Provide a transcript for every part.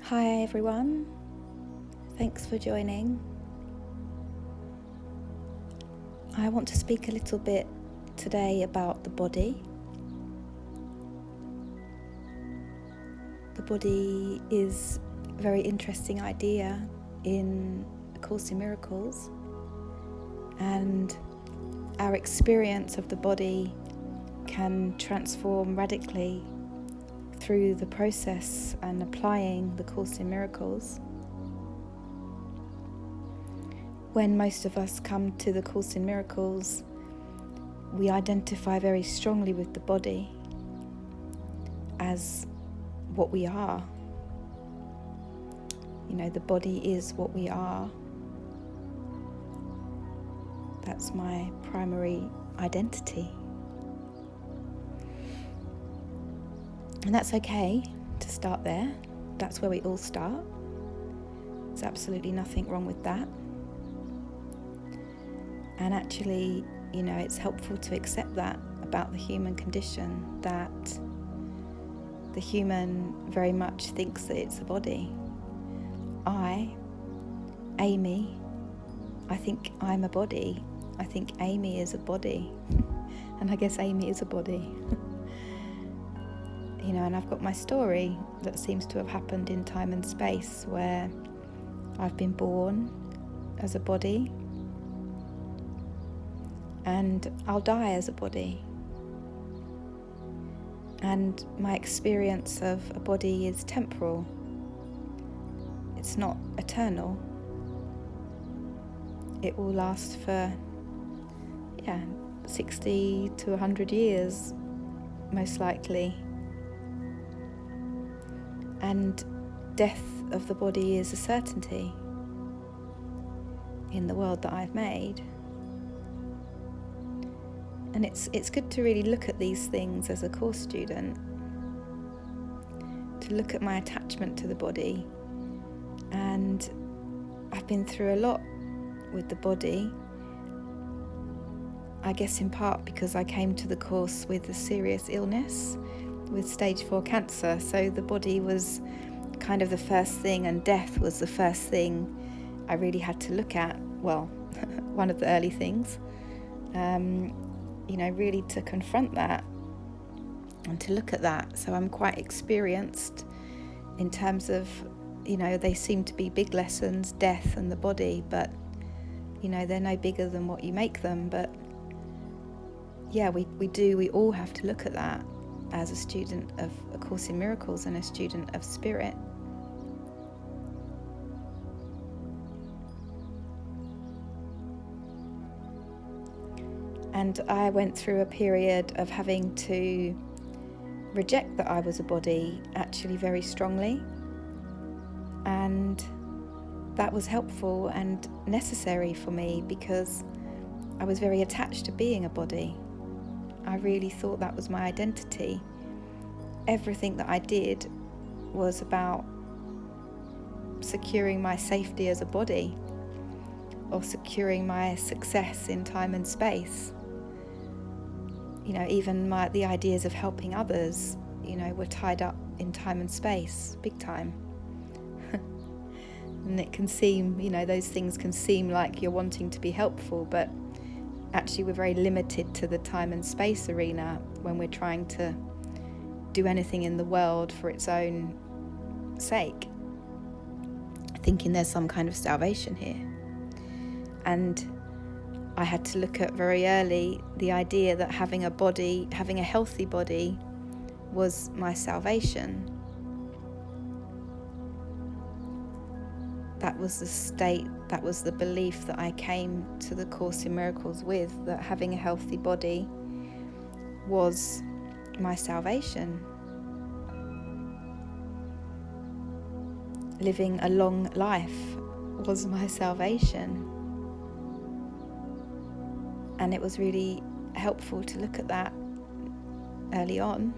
Hi everyone, thanks for joining. I want to speak a little bit today about the body. The body is a very interesting idea in A Course in Miracles, and our experience of the body can transform radically through the process and applying the Course in Miracles. When most of us come to the Course in Miracles, we identify very strongly with the body as what we are. The body is what we are. That's my primary identity. And that's okay to start there. That's where we all start. There's absolutely nothing wrong with that. And actually, it's helpful to accept that about the human condition, that the human very much thinks that it's a body. Amy, I think I'm a body. I think Amy is a body. And I guess Amy is a body. And I've got my story that seems to have happened in time and space, where I've been born as a body and I'll die as a body. And my experience of a body is temporal. It's not eternal. It will last for 60 to 100 years, most likely. And death of the body is a certainty in the world that I've made. And it's good to really look at these things as a course student, to look at my attachment to the body. And I've been through a lot with the body, I guess in part because I came to the course with a serious illness, with stage 4 cancer. So the body was kind of the first thing, and death was the first thing I really had to look at. Well, one of the early things. Really to confront that and to look at that. So I'm quite experienced in terms of, they seem to be big lessons, death and the body, but, they're no bigger than what you make them. But we all have to look at that as a student of A Course in Miracles and a student of Spirit. And I went through a period of having to reject that I was a body, actually very strongly. And that was helpful and necessary for me, because I was very attached to being a body. I really thought that was my identity. Everything that I did was about securing my safety as a body, or securing my success in time and space. Even the ideas of helping others, were tied up in time and space, big time. And it can seem, those things can seem like you're wanting to be helpful, but actually we're very limited to the time and space arena when we're trying to do anything in the world for its own sake, thinking there's some kind of salvation here. And I had to look at very early the idea that having a body, having a healthy body, was my salvation. That was the state, that was the belief that I came to the Course in Miracles with, that having a healthy body was my salvation. Living a long life was my salvation. And it was really helpful to look at that early on.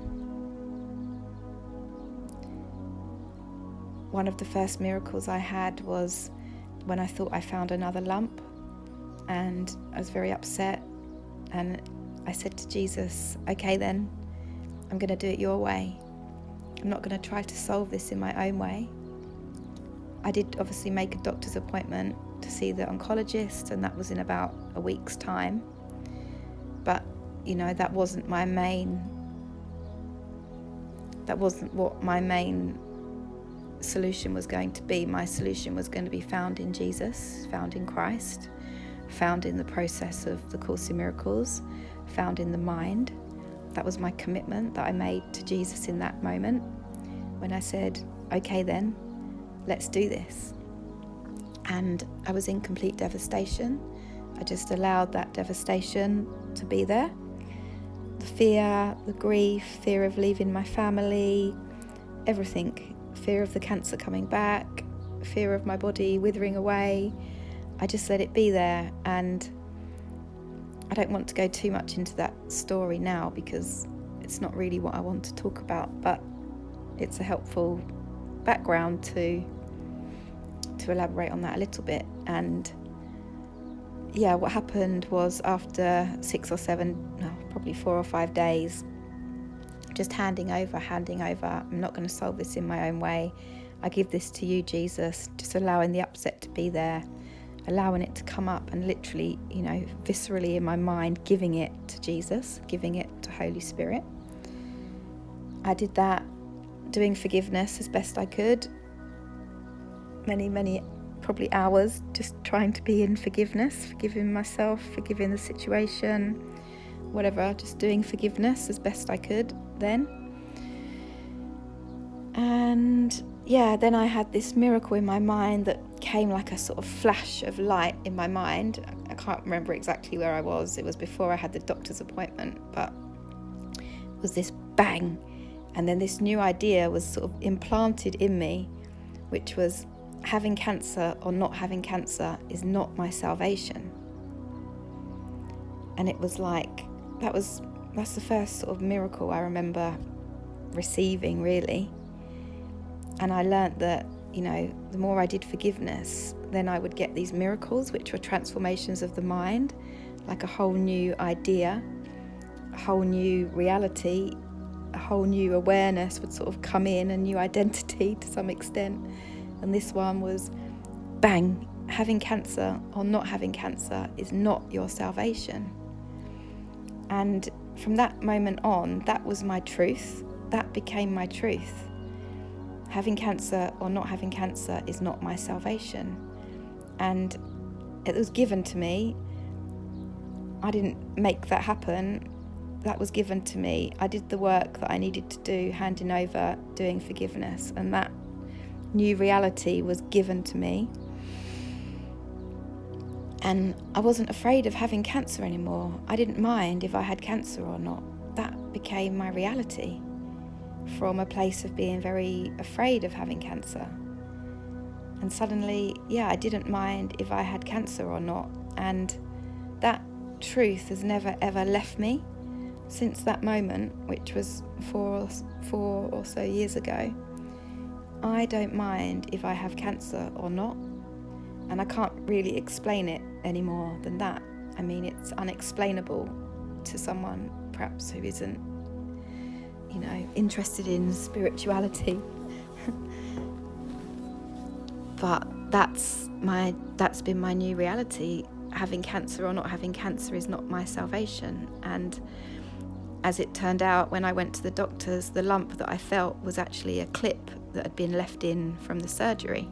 One of the first miracles I had was when I thought I found another lump, and I was very upset, and I said to Jesus, okay then, I'm going to do it your way. I'm not going to try to solve this in my own way. I did obviously make a doctor's appointment to see the oncologist, and that was in about a week's time. But, that wasn't what my main solution was going to be. My solution was going to be found in Jesus, found in Christ, found in the process of the Course in Miracles, found in the mind. That was my commitment that I made to Jesus in that moment when I said, okay then, let's do this. And I was in complete devastation. I just allowed that devastation to be there. The fear, the grief, fear of leaving my family, everything. Fear of the cancer coming back, fear of my body withering away. I just let it be there, and I don't want to go too much into that story now because it's not really what I want to talk about, but it's a helpful background to elaborate on that a little bit. And what happened was, after 4 or 5 days, just handing over, I'm not going to solve this in my own way. I give this to you, Jesus, just allowing the upset to be there, allowing it to come up, and literally, viscerally in my mind, giving it to Jesus, giving it to Holy Spirit. I did that, doing forgiveness as best I could. Many, probably hours, just trying to be in forgiveness, forgiving myself, forgiving the situation, whatever, just doing forgiveness as best I could then. And then I had this miracle in my mind that came like a sort of flash of light in my mind. I can't remember exactly where I was. It was before I had the doctor's appointment, but it was this bang. And then this new idea was sort of implanted in me, which was, having cancer or not having cancer is not my salvation. And it was like, that's the first sort of miracle I remember receiving, really. And I learnt that, the more I did forgiveness, then I would get these miracles, which were transformations of the mind, like a whole new idea, a whole new reality, a whole new awareness would sort of come in, a new identity to some extent. And this one was, bang, having cancer or not having cancer is not your salvation. And from that moment on, that was my truth. That became my truth. Having cancer or not having cancer is not my salvation. And it was given to me. I didn't make that happen. That was given to me. I did the work that I needed to do, handing over, doing forgiveness, and that new reality was given to me. And I wasn't afraid of having cancer anymore. I didn't mind if I had cancer or not. That became my reality, from a place of being very afraid of having cancer. And suddenly, I didn't mind if I had cancer or not. And that truth has never ever left me since that moment, which was four or so years ago. I don't mind if I have cancer or not, and I can't really explain it any more than that. I mean, it's unexplainable to someone perhaps who isn't, interested in spirituality. But that's been my new reality. Having cancer or not having cancer is not my salvation. And as it turned out, when I went to the doctors, the lump that I felt was actually a clip that had been left in from the surgery.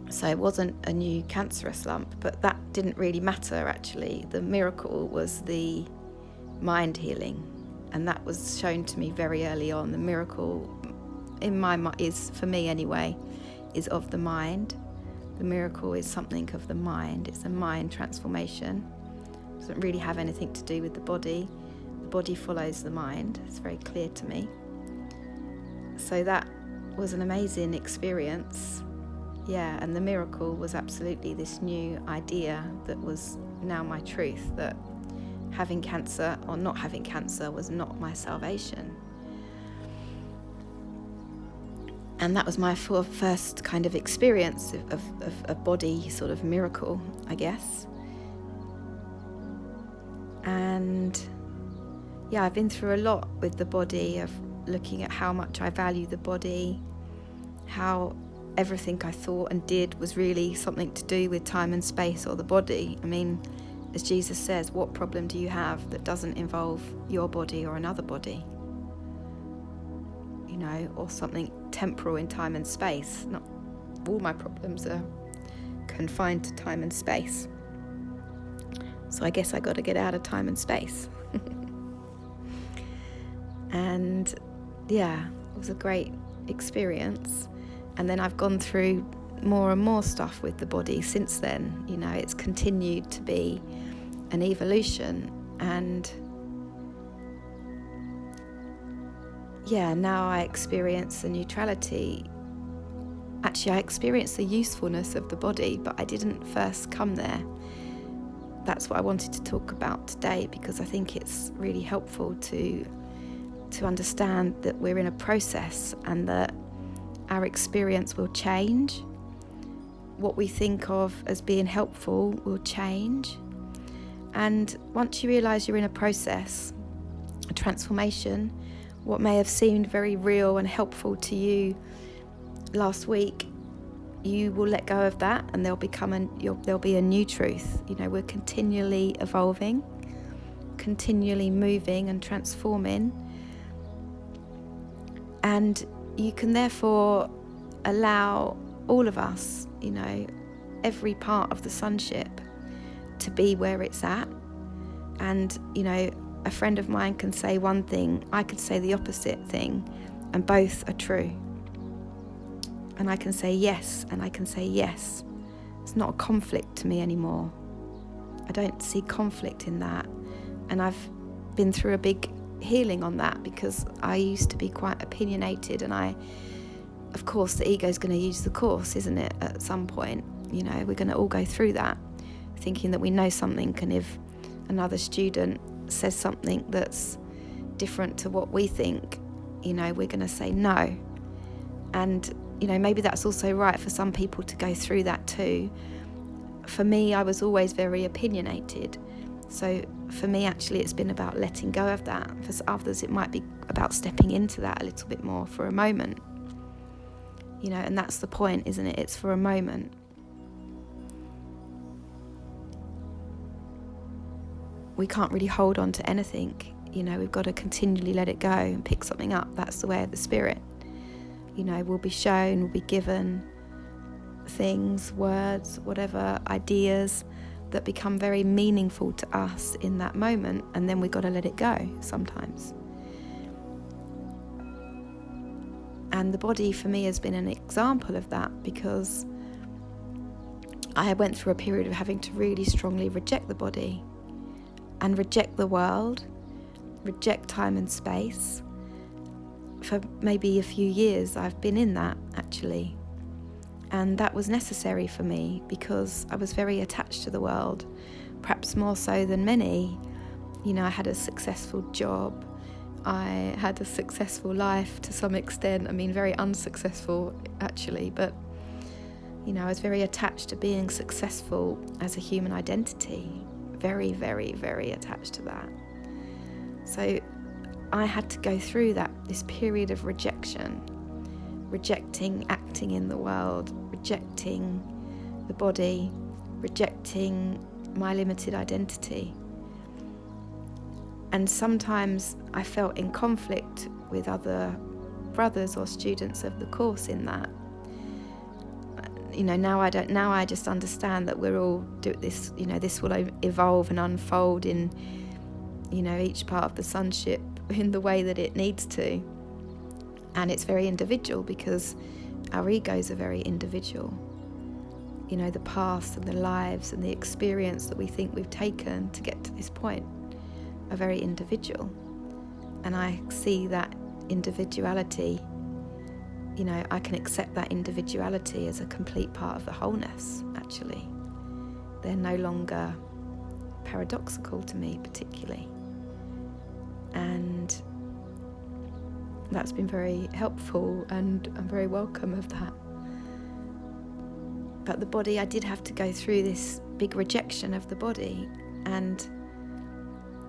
So it wasn't a new cancerous lump, but that didn't really matter, actually. The miracle was the mind healing, and that was shown to me very early on. The miracle in my mind is, for me anyway, is of the mind. The miracle is something of the mind. It's a mind transformation. It doesn't really have anything to do with the body. The body follows the mind. It's very clear to me. So that was an amazing experience. And the miracle was absolutely this new idea that was now my truth, that having cancer or not having cancer was not my salvation. And that was my first kind of experience of a body sort of miracle, I guess. And I've been through a lot with the body, of looking at how much I value the body, how everything I thought and did was really something to do with time and space or the body. I mean, as Jesus says, what problem do you have that doesn't involve your body or another body? You know, or something temporal in time and space. Not all my problems are confined to time and space. So I guess I got to get out of time and space. And yeah, it was a great experience. And then I've gone through more and more stuff with the body since then. You know, it's continued to be an evolution. And yeah, now I experience the neutrality. Actually, I experience the usefulness of the body, but I didn't first come there. That's what I wanted to talk about today, because I think it's really helpful to understand that we're in a process and that our experience will change. What we think of as being helpful will change. And once you realise you're in a process, a transformation, what may have seemed very real and helpful to you last week, you will let go of that, and there'll be a new truth. You know, we're continually evolving, continually moving and transforming. And you can therefore allow all of us, you know, every part of the sonship to be where it's at. And, you know, a friend of mine can say one thing, I could say the opposite thing, and both are true. And I can say yes, and I can say yes. It's not a conflict to me anymore. I don't see conflict in that. And I've been through a big healing on that, because I used to be quite opinionated, and of course the ego's going to use the course, isn't it, at some point. You know, we're going to all go through that, thinking that we know something, and if another student says something that's different to what we think, you know, we're going to say no. And, you know, maybe that's also right for some people to go through that too. For me, I was always very opinionated. So for me, actually, it's been about letting go of that. For others, it might be about stepping into that a little bit more for a moment. You know, and that's the point, isn't it? It's for a moment. We can't really hold on to anything. You know, we've got to continually let it go and pick something up. That's the way of the spirit. You know, we'll be shown, we'll be given things, words, whatever, ideas that become very meaningful to us in that moment, and then we've got to let it go sometimes. And the body for me has been an example of that, because I went through a period of having to really strongly reject the body and reject the world, reject time and space. For maybe a few years I've been in that, actually. And that was necessary for me, because I was very attached to the world, perhaps more so than many. You know, I had a successful job, I had a successful life to some extent. I mean, very unsuccessful actually, but you know, I was very attached to being successful as a human identity. Very, very, very attached to that. So I had to go through this period of rejection, rejecting acting in the world, rejecting the body, rejecting my limited identity. And sometimes I felt in conflict with other brothers or students of the course in that. You know, now I just understand that we're all do this, you know, this will evolve and unfold in, you know, each part of the sonship in the way that it needs to. And it's very individual, because our egos are very individual. You know, the past and the lives and the experience that we think we've taken to get to this point are very individual. And I see that individuality, you know, I can accept that individuality as a complete part of the wholeness, actually. They're no longer paradoxical to me particularly. And that's been very helpful, and I'm very welcome of that. But the body, I did have to go through this big rejection of the body, and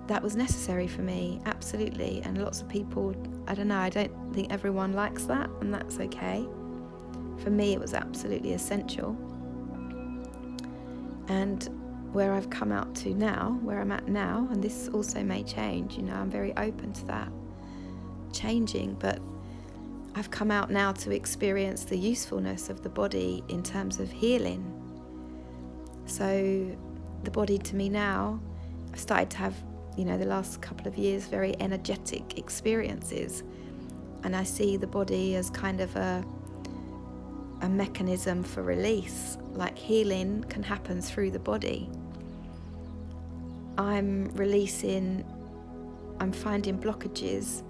that was necessary for me, absolutely. And lots of people, I don't know, I don't think everyone likes that, and that's okay. for me it was absolutely essential. And where I've come out to now, where I'm at now, and this also may change, I'm very open to that changing, but I've come out now to experience the usefulness of the body in terms of healing. So the body to me now, I've started to have, the last couple of years, very energetic experiences, and I see the body as kind of a mechanism for release. Like healing can happen through the body. I'm finding blockages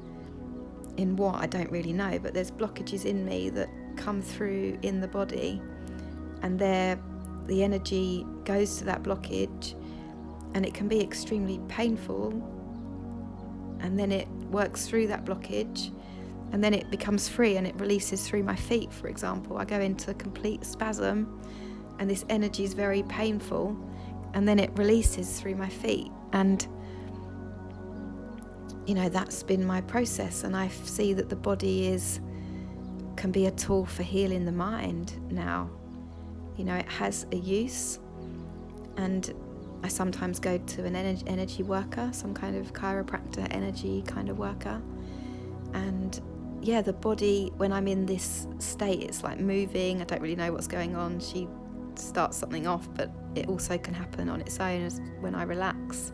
in what I don't really know, but there's blockages in me that come through in the body, and the energy goes to that blockage, and it can be extremely painful, and then it works through that blockage, and then it becomes free and it releases through my feet, for example. I go into complete spasm and this energy is very painful, and then it releases through my feet. And that's been my process, and I see that the body can be a tool for healing the mind now. It has a use, and I sometimes go to an energy worker, some kind of chiropractor, energy kind of worker. And the body, when I'm in this state, it's like moving. I don't really know what's going on. She starts something off, but it also can happen on its own as when I relax.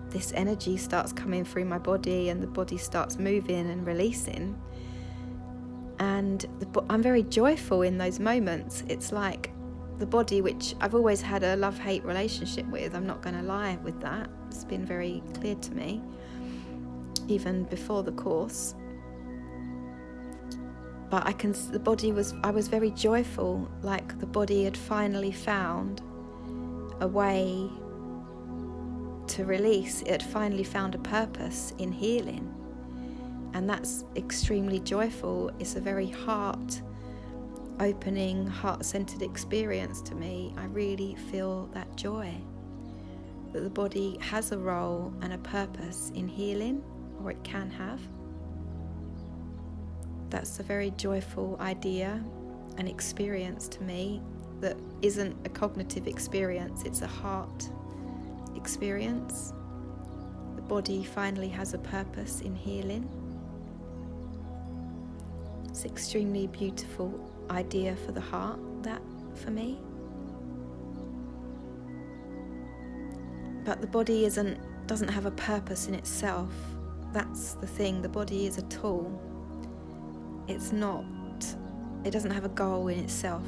This energy starts coming through my body, and the body starts moving and releasing. And I'm very joyful in those moments. It's like the body, which I've always had a love-hate relationship with, I'm not going to lie with that. It's been very clear to me, even before the course. But I was very joyful, like the body had finally found a way to release. It had finally found a purpose in healing. And that's extremely joyful. It's a very heart-opening, heart-centered experience to me. I really feel that joy, that the body has a role and a purpose in healing, or it can have. That's a very joyful idea and experience to me that isn't a cognitive experience, it's a heart experience. The body finally has a purpose in healing. It's an extremely beautiful idea for the heart, that for me. But the body doesn't have a purpose in itself. That's the thing. The body is a tool. It doesn't have a goal in itself.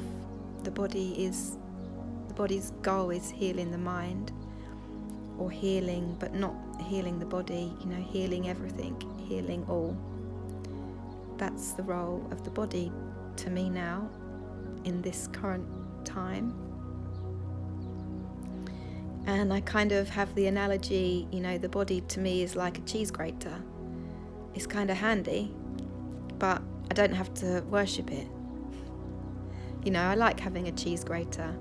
The body's goal is healing the mind, or healing, but not healing the body, healing everything, healing all. That's the role of the body to me now, in this current time. And I kind of have the analogy, the body to me is like a cheese grater. It's kind of handy, but I don't have to worship it. I like having a cheese grater.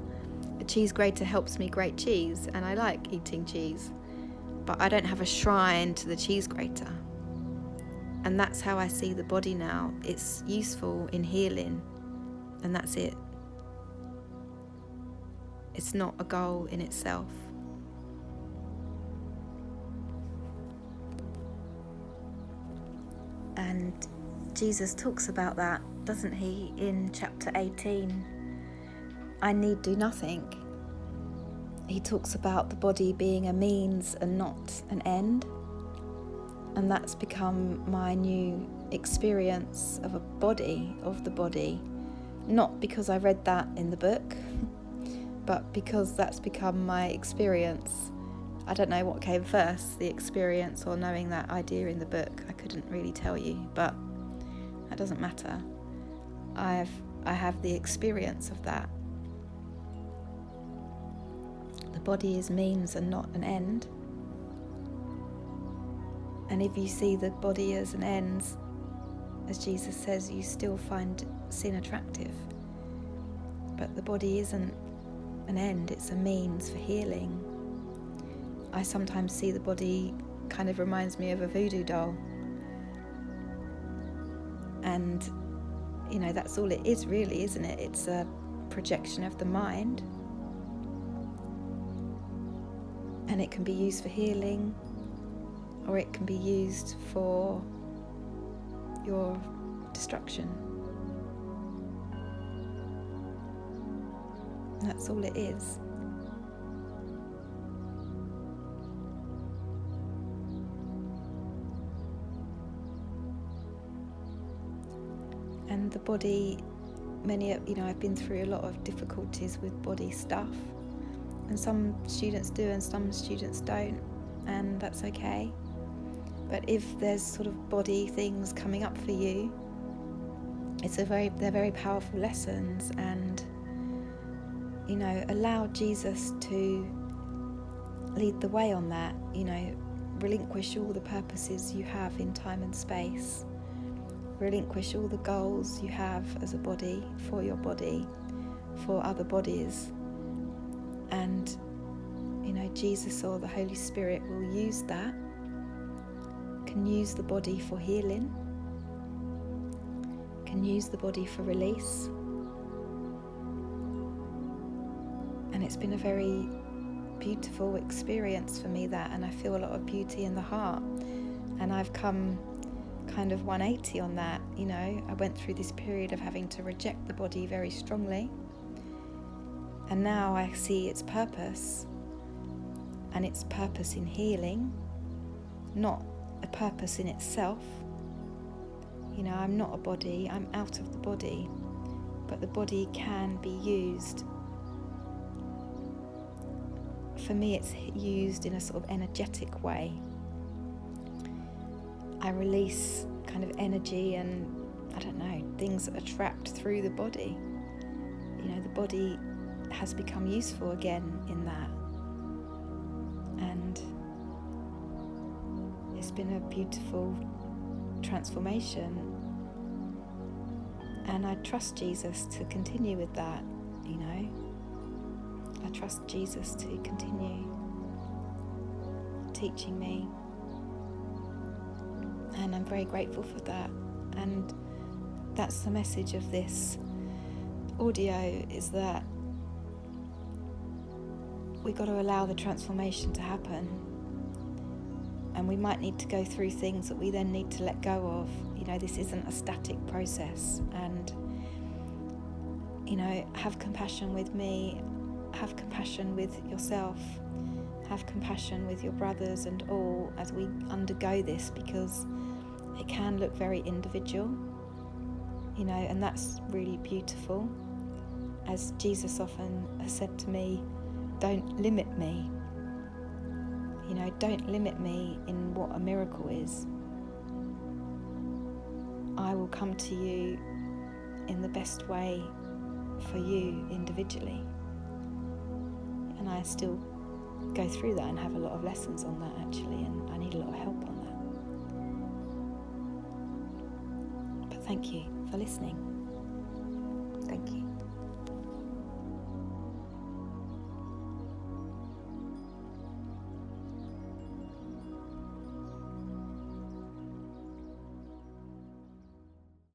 A cheese grater helps me grate cheese, and I like eating cheese, but I don't have a shrine to the cheese grater. And that's how I see the body now. It's useful in healing, and that's it. It's not a goal in itself. And Jesus talks about that, doesn't he, in chapter 18? I need do nothing. He talks about the body being a means and not an end. And that's become my new experience of the body. Not because I read that in the book, but because that's become my experience. I don't know what came first, the experience or knowing that idea in the book. I couldn't really tell you, but that doesn't matter. I have the experience of that. The body is means and not an end. And if you see the body as an end, as Jesus says, you still find sin attractive. But the body isn't an end, it's a means for healing. I sometimes see the body kind of reminds me of a voodoo doll. And that's all it is really, isn't it? It's a projection of the mind. And it can be used for healing, or it can be used for your destruction. That's all it is. And the body, I've been through a lot of difficulties with body stuff, and some students do and some students don't, and that's okay. But if there's sort of body things coming up for you, they're very powerful lessons, and allow Jesus to lead the way on that. Relinquish all the purposes you have in time and space. Relinquish all the goals you have as a body, for your body, for other bodies. And, Jesus or the Holy Spirit will use that, can use the body for healing, can use the body for release. And it's been a very beautiful experience for me, that, and I feel a lot of beauty in the heart. And I've come kind of 180 on that. I went through this period of having to reject the body very strongly, and now I see its purpose, and its purpose in healing, not a purpose in itself. I'm not a body, I'm out of the body, but the body can be used. For me, it's used in a sort of energetic way. I release kind of energy and, things that are trapped through the body. The body has become useful again in that. And it's been a beautiful transformation. And I trust Jesus to continue with that, I trust Jesus to continue teaching me. And I'm very grateful for that. And that's the message of this audio, is that we've got to allow the transformation to happen. And we might need to go through things that we then need to let go of. This isn't a static process. And, have compassion with me, have compassion with yourself, have compassion with your brothers and all as we undergo this, because it can look very individual, and that's really beautiful. As Jesus often has said to me, don't limit me. Don't limit me in what a miracle is. I will come to you in the best way for you individually. And I still go through that and have a lot of lessons on that, actually, and I need a lot of help on that. But thank you for listening. Thank you.